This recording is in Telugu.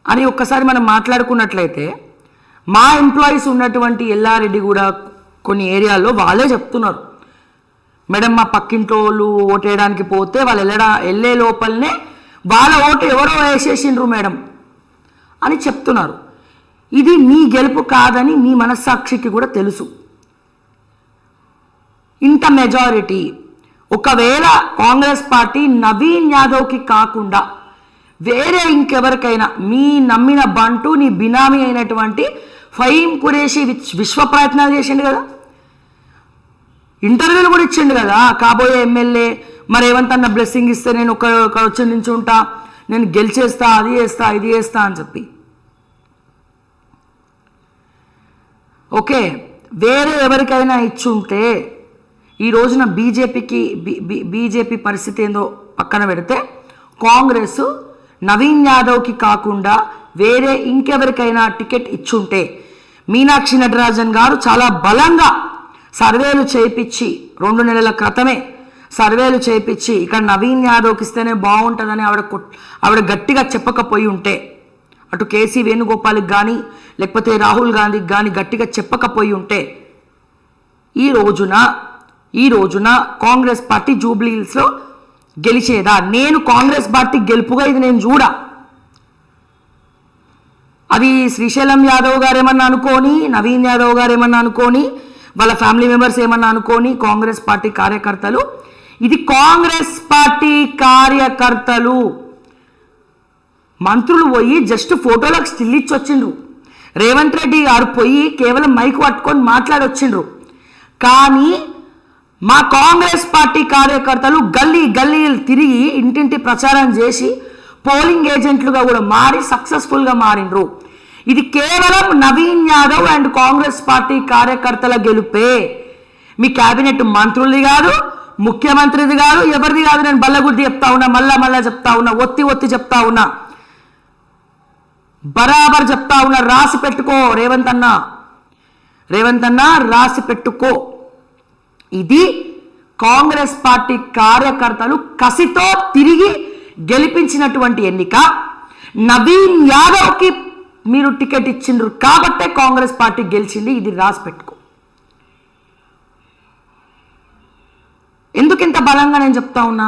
అని ఒక్కసారి మనం మాట్లాడుకున్నట్లయితే మా ఎంప్లాయీస్ ఉన్నటువంటి ఎల్లారెడ్డి కూడా కొన్ని ఏరియాల్లో వాళ్ళే చెప్తున్నారు, మేడం మా పక్కింట్లో వాళ్ళు ఓటేయడానికి పోతే వాళ్ళు వెళ్ళే లోపలనే వాళ్ళ ఓటు ఎవరో వేసేసిండ్రు మేడం అని చెప్తున్నారు. ఇది నీ గెలుపు కాదని నీ మనస్సాక్షికి కూడా తెలుసు. ఇంత మెజారిటీ ఒకవేళ కాంగ్రెస్ పార్టీ నవీన్ యాదవ్కి కాకుండా వేరే ఇంకెవరికైనా, మీ నమ్మిన బంటు నీ బినామీ అయినటువంటి ఫహీం ఖురేషీ విశ్వ ప్రయత్నాలు చేసిండు కదా, ఇంటర్వ్యూలు కూడా ఇచ్చిండు కదా కాబోయే ఎమ్మెల్యే, మరి రేవంత్ అన్న బ్లెస్సింగ్ ఇస్తే నేను ఒక వచ్చి నుంచి ఉంటా, నేను గెలిచేస్తా, అది చేస్తా, ఇది చేస్తా అని చెప్పి. ఓకే, వేరే ఎవరికైనా ఇచ్చుంటే ఈ రోజున బీజేపీ పరిస్థితి ఏందో పక్కన పెడితే, కాంగ్రెస్ నవీన్ యాదవ్కి కాకుండా వేరే ఇంకెవరికైనా టికెట్ ఇచ్చుంటే మీనాక్షి నటరాజన్ గారు చాలా బలంగా సర్వేలు చేయించి 2 నెలల క్రితమే సర్వేలు చేయించి ఇక్కడ నవీన్ యాదవ్కి ఇస్తేనే బాగుంటుందని ఆవిడ గట్టిగా చెప్పకపోయి ఉంటే, అటు కేసీ వేణుగోపాల్కి కానీ లేకపోతే రాహుల్ గాంధీకి కానీ గట్టిగా చెప్పకపోయి ఉంటే ఈ రోజున కాంగ్రెస్ పార్టీ జూబ్లీ హిల్స్లో గెలిచేదా? నేను కాంగ్రెస్ పార్టీ గెలుపుగా ఇది నేను చూడా. అది శ్రీశైలం యాదవ్ గారు ఏమన్నా అనుకోని, నవీన్ యాదవ్ గారు ఏమన్నా అనుకోని, వాళ్ళ ఫ్యామిలీ మెంబర్స్ ఏమన్నా అనుకోని, కాంగ్రెస్ పార్టీ కార్యకర్తలు, ఇది కాంగ్రెస్ పార్టీ కార్యకర్తలు. మంత్రులు పోయి జస్ట్ ఫోటోలకు స్టిల్ ఇచ్చి వచ్చిండ్రు, రేవంత్ రెడ్డి గారు పోయి కేవలం మైక్ పట్టుకొని మాట్లాడొచ్చిండ్రు. కానీ మా కాంగ్రెస్ పార్టీ కార్యకర్తలు గల్లీలు తిరిగి ఇంటింటి ప్రచారం చేసి పోలింగ్ ఏజెంట్లుగా కూడా మారి సక్సెస్ఫుల్గా మారిండ్రు. ఇది కేవలం నవీన్ యాదవ్ అండ్ కాంగ్రెస్ పార్టీ కార్యకర్తల గెలుపే. మీ క్యాబినెట్ మంత్రులది కాదు, ముఖ్యమంత్రిది కాదు, ఎవరిది కాదు. నేను బల్లగుద్ది చెప్తా ఉన్నా, మళ్ళా చెప్తా ఉన్నా, ఒత్తి చెప్తా ఉన్నా, బరాబర్ చెప్తా ఉన్నా. రాసి పెట్టుకో రేవంత్ అన్న రాసి పెట్టుకో. ఇది కాంగ్రెస్ పార్టీ కార్యకర్తలు కసితో తిరిగి గెలిపించినటువంటి ఎన్నిక. నవీన్ యాదవ్కి మీరు టికెట్ ఇచ్చిండ్రు కాబట్టే కాంగ్రెస్ పార్టీ గెలిచింది. ఇది రాసి పెట్టుకో. ఎందుకు ఇంత బలంగా నేను చెప్తా ఉన్నా?